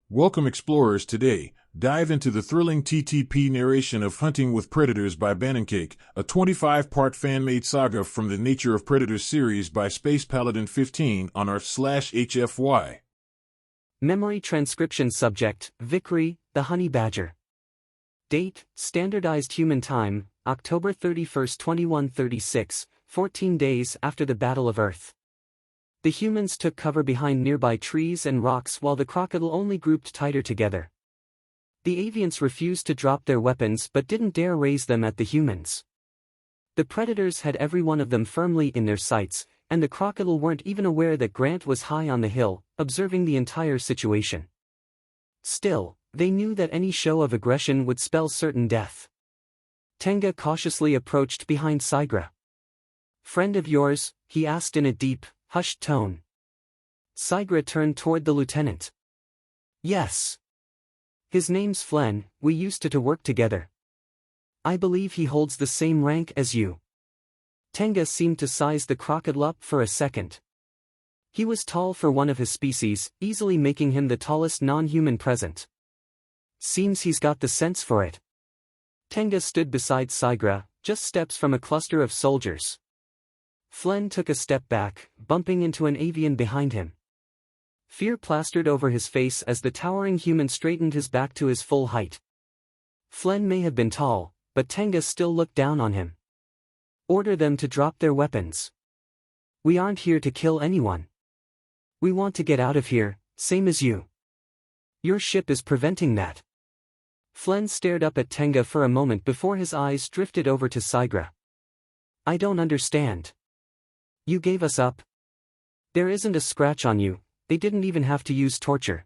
Welcome explorers. Today, dive into the thrilling TTP narration of Hunting with Predators by Banancake, a 25-part fan-made saga from the Nature of Predators series by Spacepaladin15 on r/HFY. Memory transcription subject, Vickery, the honey badger. Date, standardized human time, October 31, 2136, 14 days after the Battle of Earth. The humans took cover behind nearby trees and rocks while the crocodile only grouped tighter together. The avians refused to drop their weapons but didn't dare raise them at the humans. The predators had every one of them firmly in their sights, and the crocodile weren't even aware that Grant was high on the hill, observing the entire situation. Still, they knew that any show of aggression would spell certain death. Tenga cautiously approached behind Sigra. "Friend of yours?" he asked in a deep, hushed tone. Sigra turned toward the lieutenant. "Yes. His name's Flen, we used to work together. I believe he holds the same rank as you." Tenga seemed to size the crocodile up for a second. He was tall for one of his species, easily making him the tallest non-human present. "Seems he's got the sense for it." Tenga stood beside Sigra, just steps from a cluster of soldiers. Flen took a step back, bumping into an avian behind him. Fear plastered over his face as the towering human straightened his back to his full height. Flen may have been tall, but Tenga still looked down on him. "Order them to drop their weapons. We aren't here to kill anyone. We want to get out of here, same as you. Your ship is preventing that." Flen stared up at Tenga for a moment before his eyes drifted over to Sigra. "I don't understand. You gave us up? There isn't a scratch on you, they didn't even have to use torture.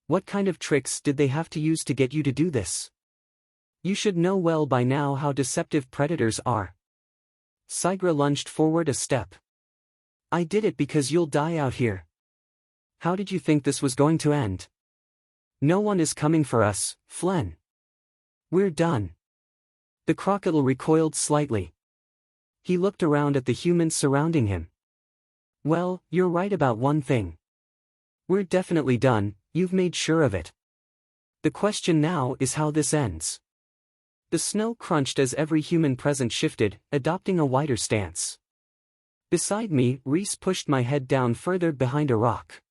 What kind of tricks did they have to use to get you to do this? You should know well by now how deceptive predators are." Sigra lunged forward a step. "I did it because you'll die out here. How did you think this was going to end? No one is coming for us, Flen. We're done." The crocodile recoiled slightly. He looked around at the humans surrounding him. "Well, you're right about one thing. We're definitely done, you've made sure of it. The question now is how this ends." The snow crunched as every human present shifted, adopting a wider stance. Beside me, Reese pushed my head down further behind a rock.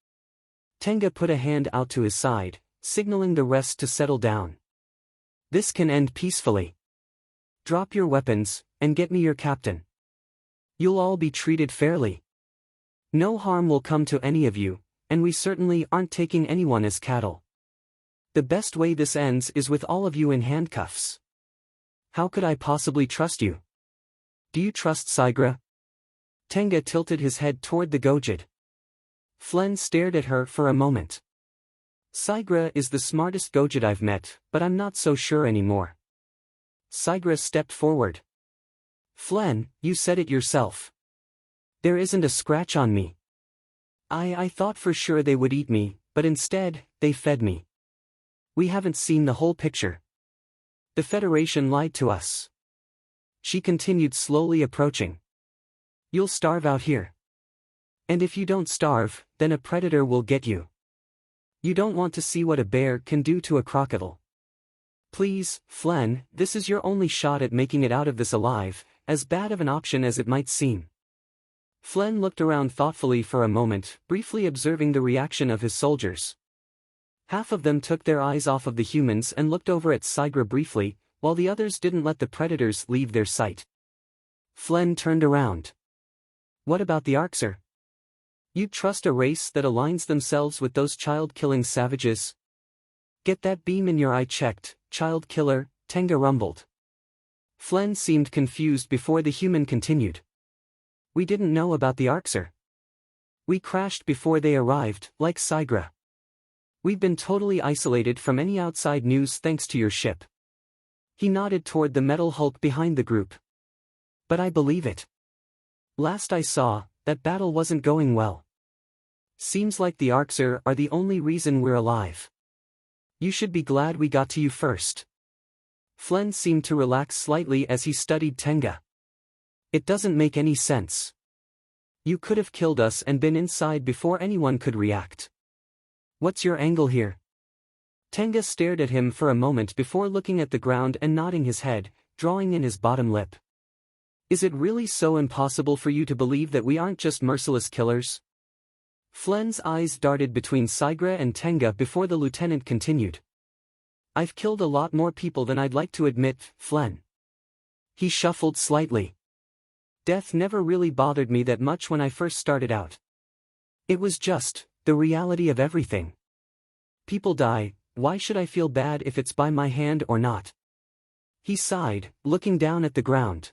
Tenga put a hand out to his side, signaling the rest to settle down. "This can end peacefully. Drop your weapons, and get me your captain. You'll all be treated fairly. No harm will come to any of you, and we certainly aren't taking anyone as cattle. The best way this ends is with all of you in handcuffs. How could I possibly trust you? Do you trust Sigra?" Tenga tilted his head toward the Gojid. Flen stared at her for a moment. "Sigra is the smartest Gojid I've met, but I'm not so sure anymore." Sigra stepped forward. "Flen, you said it yourself. There isn't a scratch on me. I thought for sure they would eat me, but instead, they fed me. We haven't seen the whole picture. The Federation lied to us." She continued slowly approaching. "You'll starve out here. And if you don't starve, then a predator will get you. You don't want to see what a bear can do to a crocodile. Please, Flen, this is your only shot at making it out of this alive, as bad of an option as it might seem." Flen looked around thoughtfully for a moment, briefly observing the reaction of his soldiers. Half of them took their eyes off of the humans and looked over at Sigra briefly, while the others didn't let the predators leave their sight. Flen turned around. "What about the Arxer? You'd trust a race that aligns themselves with those child-killing savages?" "Get that beam in your eye checked, child killer," Tenga rumbled. Flen seemed confused before the human continued. "We didn't know about the Arxer. We crashed before they arrived, like Sigra. We've been totally isolated from any outside news thanks to your ship." He nodded toward the metal hulk behind the group. "But I believe it. Last I saw, that battle wasn't going well. Seems like the Arxer are the only reason we're alive. You should be glad we got to you first." Flen seemed to relax slightly as he studied Tenga. "It doesn't make any sense. You could have killed us and been inside before anyone could react. What's your angle here?" Tenga stared at him for a moment before looking at the ground and nodding his head, drawing in his bottom lip. Is it really so impossible for you to believe that we aren't just merciless killers? Flen's eyes darted between Sigra and Tenga before the lieutenant continued. I've killed a lot more people than I'd like to admit, Flen. He shuffled slightly. Death never really bothered me that much when I first started out. It was just the reality of everything. People die, why should I feel bad if it's by my hand or not? He sighed, looking down at the ground.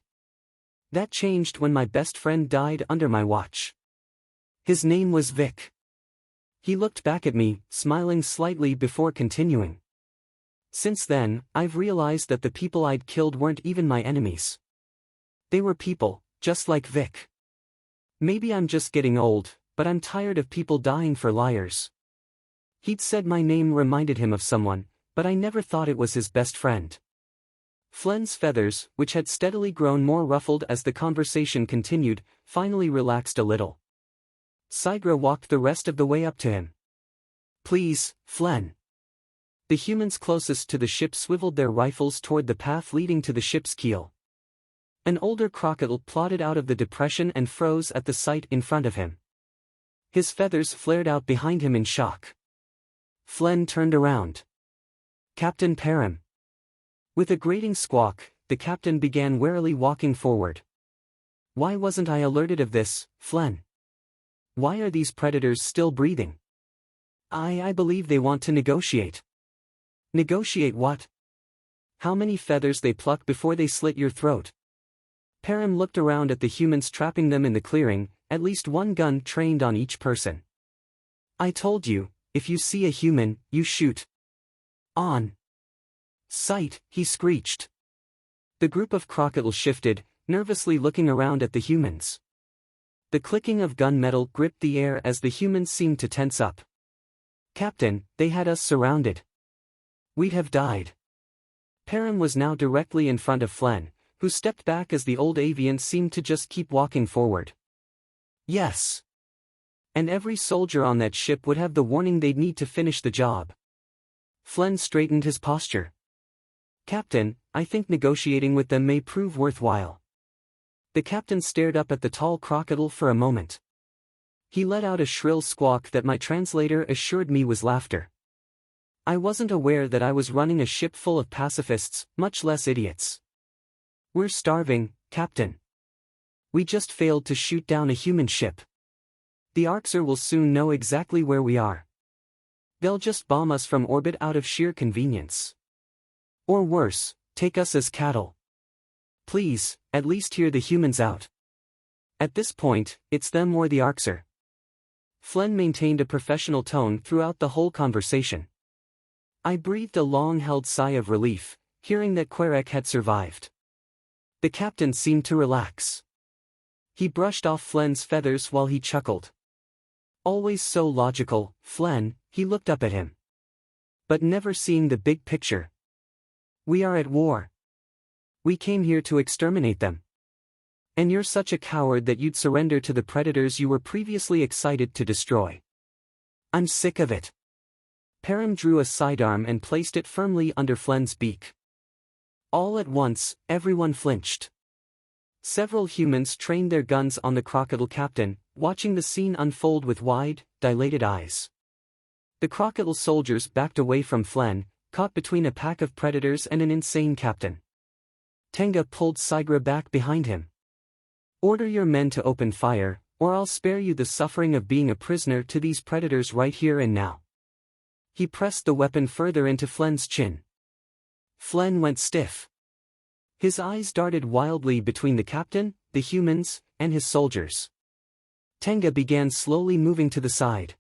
That changed when my best friend died under my watch. His name was Vic. He looked back at me, smiling slightly before continuing. Since then, I've realized that the people I'd killed weren't even my enemies. They were people, just like Vic. Maybe I'm just getting old, but I'm tired of people dying for liars. He'd said my name reminded him of someone, but I never thought it was his best friend. Flen's feathers, which had steadily grown more ruffled as the conversation continued, finally relaxed a little. Sigra walked the rest of the way up to him. Please, Flen. The humans closest to the ship swiveled their rifles toward the path leading to the ship's keel. An older crocodile plodded out of the depression and froze at the sight in front of him. His feathers flared out behind him in shock. Flen turned around. Captain Param. With a grating squawk, the captain began warily walking forward. Why wasn't I alerted of this, Flen? Why are these predators still breathing? I believe they want to negotiate. Negotiate what? How many feathers they pluck before they slit your throat? Param looked around at the humans trapping them in the clearing, at least one gun trained on each person. I told you, if you see a human, you shoot. On sight, he screeched. The group of crocodiles shifted, nervously looking around at the humans. The clicking of gunmetal gripped the air as the humans seemed to tense up. Captain, they had us surrounded. We'd have died. Param was now directly in front of Flen, who stepped back as the old avian seemed to just keep walking forward. Yes. And every soldier on that ship would have the warning they'd need to finish the job. Flen straightened his posture. Captain, I think negotiating with them may prove worthwhile. The captain stared up at the tall crocodile for a moment. He let out a shrill squawk that my translator assured me was laughter. I wasn't aware that I was running a ship full of pacifists, much less idiots. We're starving, Captain. We just failed to shoot down a human ship. The Arxer will soon know exactly where we are. They'll just bomb us from orbit out of sheer convenience. Or worse, take us as cattle. Please, at least hear the humans out. At this point, it's them or the Arxer. Flen maintained a professional tone throughout the whole conversation. I breathed a long-held sigh of relief, hearing that Querek had survived. The captain seemed to relax. He brushed off Flen's feathers while he chuckled. Always so logical, Flen, he looked up at him. But never seeing the big picture. We are at war. We came here to exterminate them. And you're such a coward that you'd surrender to the predators you were previously excited to destroy. I'm sick of it. Param drew a sidearm and placed it firmly under Flen's beak. All at once, everyone flinched. Several humans trained their guns on the crocodile captain, watching the scene unfold with wide, dilated eyes. The crocodile soldiers backed away from Flen, caught between a pack of predators and an insane captain. Tenga pulled Sigra back behind him. Order your men to open fire, or I'll spare you the suffering of being a prisoner to these predators right here and now. He pressed the weapon further into Flen's chin. Flen went stiff. His eyes darted wildly between the captain, the humans, and his soldiers. Tenga began slowly moving to the side.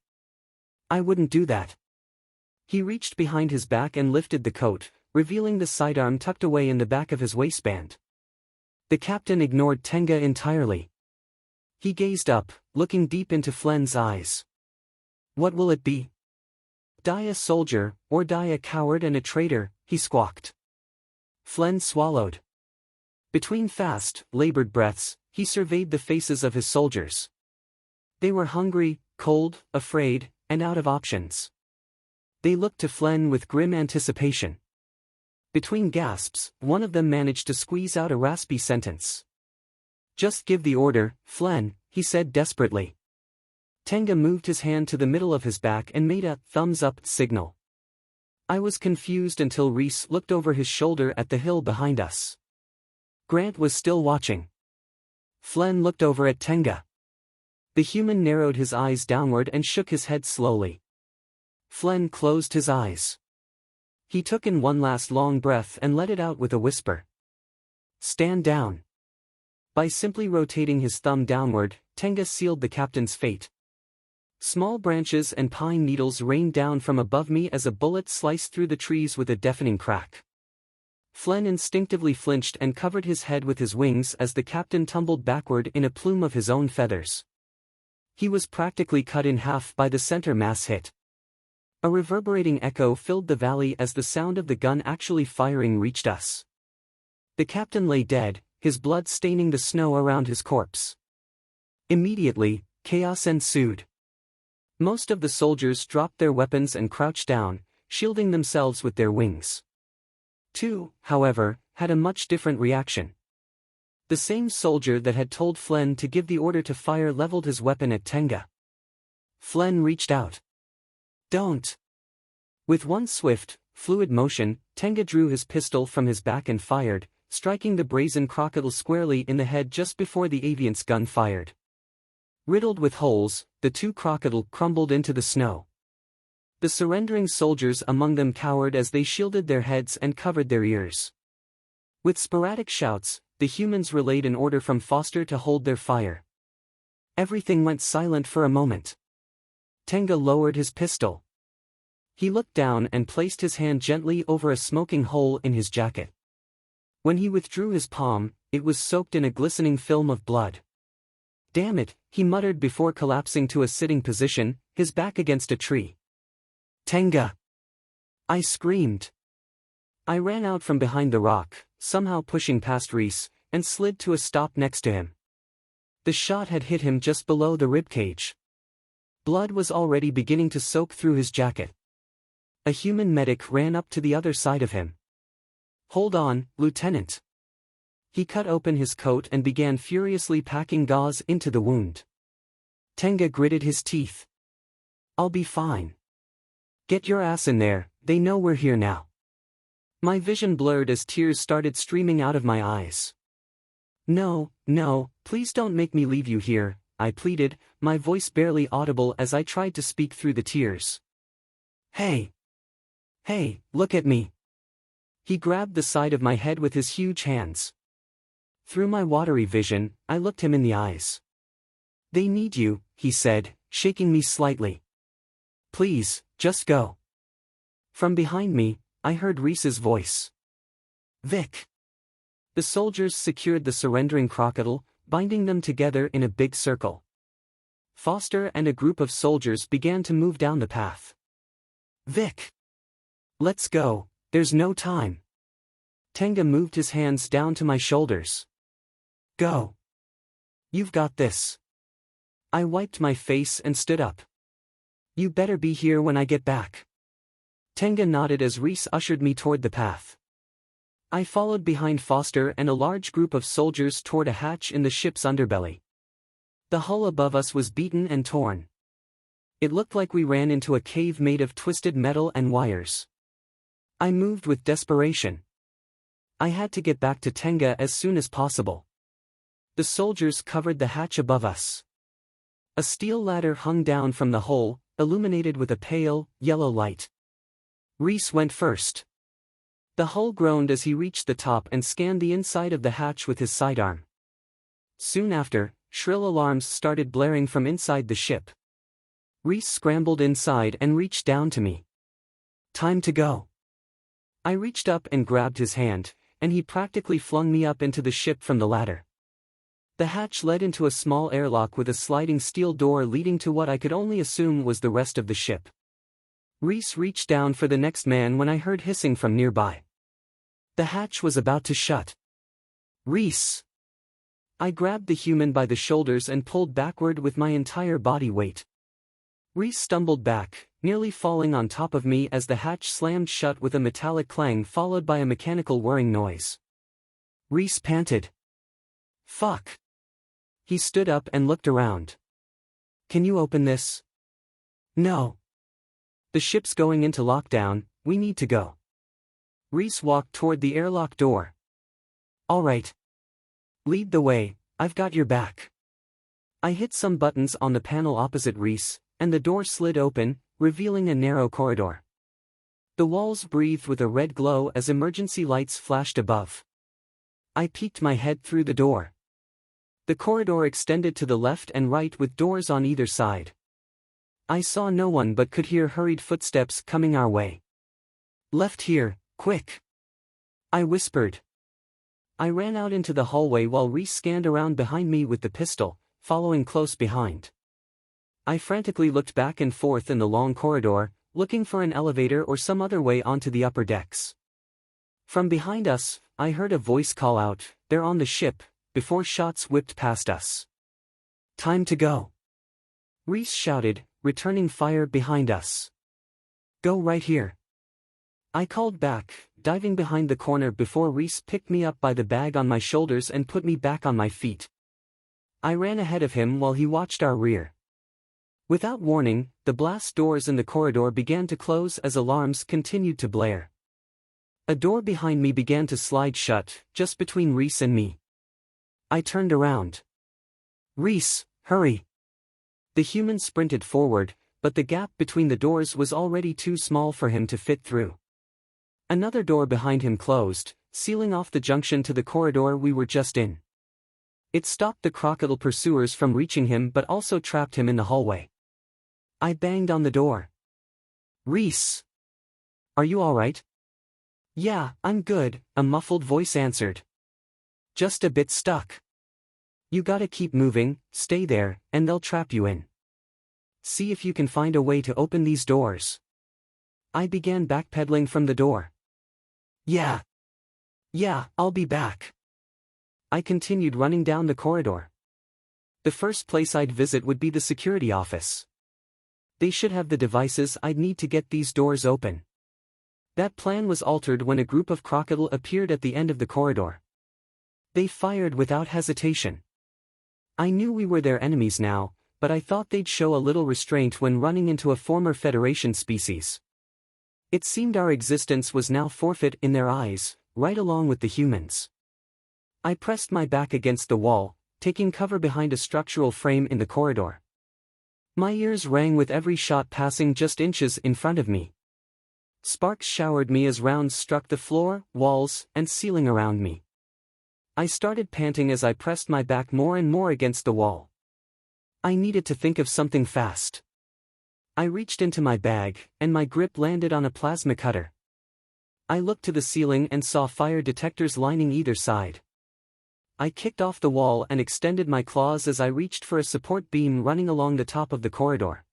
I wouldn't do that. He reached behind his back and lifted the coat, revealing the sidearm tucked away in the back of his waistband. The captain ignored Tenga entirely. He gazed up, looking deep into Flen's eyes. What will it be? Die a soldier, or die a coward and a traitor, he squawked. Flen swallowed. Between fast, labored breaths, he surveyed the faces of his soldiers. They were hungry, cold, afraid, and out of options. They looked to Flen with grim anticipation. Between gasps, one of them managed to squeeze out a raspy sentence. "Just give the order, Flen," he said desperately. Tenga moved his hand to the middle of his back and made a thumbs-up signal. I was confused until Reese looked over his shoulder at the hill behind us. Grant was still watching. Flen looked over at Tenga. The human narrowed his eyes downward and shook his head slowly. Flen closed his eyes. He took in one last long breath and let it out with a whisper. "Stand down." By simply rotating his thumb downward, Tenga sealed the captain's fate. Small branches and pine needles rained down from above me as a bullet sliced through the trees with a deafening crack. Flen instinctively flinched and covered his head with his wings as the captain tumbled backward in a plume of his own feathers. He was practically cut in half by the center mass hit. A reverberating echo filled the valley as the sound of the gun actually firing reached us. The captain lay dead, his blood staining the snow around his corpse. Immediately, chaos ensued. Most of the soldiers dropped their weapons and crouched down, shielding themselves with their wings. Two, however, had a much different reaction. The same soldier that had told Flen to give the order to fire leveled his weapon at Tenga. Flen reached out. "Don't." With one swift, fluid motion, Tenga drew his pistol from his back and fired, striking the brazen crocodile squarely in the head just before the aviant's gun fired. Riddled with holes, the two crocodile crumbled into the snow. The surrendering soldiers among them cowered as they shielded their heads and covered their ears. With sporadic shouts, the humans relayed an order from Foster to hold their fire. Everything went silent for a moment. Tenga lowered his pistol. He looked down and placed his hand gently over a smoking hole in his jacket. When he withdrew his palm, it was soaked in a glistening film of blood. "Damn it," he muttered before collapsing to a sitting position, his back against a tree. "Tenga!" I screamed. I ran out from behind the rock, somehow pushing past Reese, and slid to a stop next to him. The shot had hit him just below the ribcage. Blood was already beginning to soak through his jacket. A human medic ran up to the other side of him. "Hold on, Lieutenant." He cut open his coat and began furiously packing gauze into the wound. Tenga gritted his teeth. "I'll be fine. Get your ass in there, they know we're here now." My vision blurred as tears started streaming out of my eyes. "No, no, please don't make me leave you here," I pleaded, my voice barely audible as I tried to speak through the tears. Hey, look at me." He grabbed the side of my head with his huge hands. Through my watery vision, I looked him in the eyes. "They need you," he said, shaking me slightly. "Please, just go." From behind me, I heard Reese's voice. "Vic." The soldiers secured the surrendering crocodile, binding them together in a big circle. Foster and a group of soldiers began to move down the path. "Vic. Let's go, there's no time." Tenga moved his hands down to my shoulders. "Go. You've got this." I wiped my face and stood up. "You better be here when I get back." Tenga nodded as Reese ushered me toward the path. I followed behind Foster and a large group of soldiers toward a hatch in the ship's underbelly. The hull above us was beaten and torn. It looked like we ran into a cave made of twisted metal and wires. I moved with desperation. I had to get back to Tenga as soon as possible. The soldiers covered the hatch above us. A steel ladder hung down from the hull, illuminated with a pale, yellow light. Reese went first. The hull groaned as he reached the top and scanned the inside of the hatch with his sidearm. Soon after, shrill alarms started blaring from inside the ship. Reese scrambled inside and reached down to me. "Time to go." I reached up and grabbed his hand, and he practically flung me up into the ship from the ladder. The hatch led into a small airlock with a sliding steel door leading to what I could only assume was the rest of the ship. Reese reached down for the next man when I heard hissing from nearby. The hatch was about to shut. "Reese!" I grabbed the human by the shoulders and pulled backward with my entire body weight. Reese stumbled back, nearly falling on top of me as the hatch slammed shut with a metallic clang followed by a mechanical whirring noise. Reese panted. "Fuck." He stood up and looked around. "Can you open this?" "No. The ship's going into lockdown, we need to go." Reese walked toward the airlock door. "All right. Lead the way, I've got your back." I hit some buttons on the panel opposite Reese, and the door slid open, revealing a narrow corridor. The walls breathed with a red glow as emergency lights flashed above. I peeked my head through the door. The corridor extended to the left and right with doors on either side. I saw no one but could hear hurried footsteps coming our way. "Left here, quick," I whispered. I ran out into the hallway while Reese scanned around behind me with the pistol, following close behind. I frantically looked back and forth in the long corridor, looking for an elevator or some other way onto the upper decks. From behind us, I heard a voice call out, "They're on the ship," before shots whipped past us. "Time to go," Reese shouted, returning fire behind us. "Go right here," I called back, diving behind the corner before Reese picked me up by the bag on my shoulders and put me back on my feet. I ran ahead of him while he watched our rear. Without warning, the blast doors in the corridor began to close as alarms continued to blare. A door behind me began to slide shut, just between Reese and me. I turned around. "Reese, hurry!" The human sprinted forward, but the gap between the doors was already too small for him to fit through. Another door behind him closed, sealing off the junction to the corridor we were just in. It stopped the crocodile pursuers from reaching him but also trapped him in the hallway. I banged on the door. "Reese! Are you alright?" "Yeah, I'm good," a muffled voice answered. "Just a bit stuck. You gotta keep moving, stay there, and they'll trap you in. See if you can find a way to open these doors." I began backpedaling from the door. Yeah, I'll be back." I continued running down the corridor. The first place I'd visit would be the security office. They should have the devices I'd need to get these doors open. That plan was altered when a group of crocodile appeared at the end of the corridor. They fired without hesitation. I knew we were their enemies now, but I thought they'd show a little restraint when running into a former Federation species. It seemed our existence was now forfeit in their eyes, right along with the humans. I pressed my back against the wall, taking cover behind a structural frame in the corridor. My ears rang with every shot passing just inches in front of me. Sparks showered me as rounds struck the floor, walls, and ceiling around me. I started panting as I pressed my back more and more against the wall. I needed to think of something fast. I reached into my bag, and my grip landed on a plasma cutter. I looked to the ceiling and saw fire detectors lining either side. I kicked off the wall and extended my claws as I reached for a support beam running along the top of the corridor.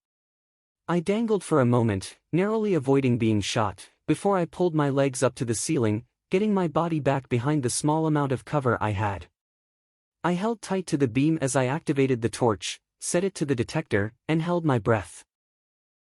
I dangled for a moment, narrowly avoiding being shot, before I pulled my legs up to the ceiling, getting my body back behind the small amount of cover I had. I held tight to the beam as I activated the torch, set it to the detector, and held my breath.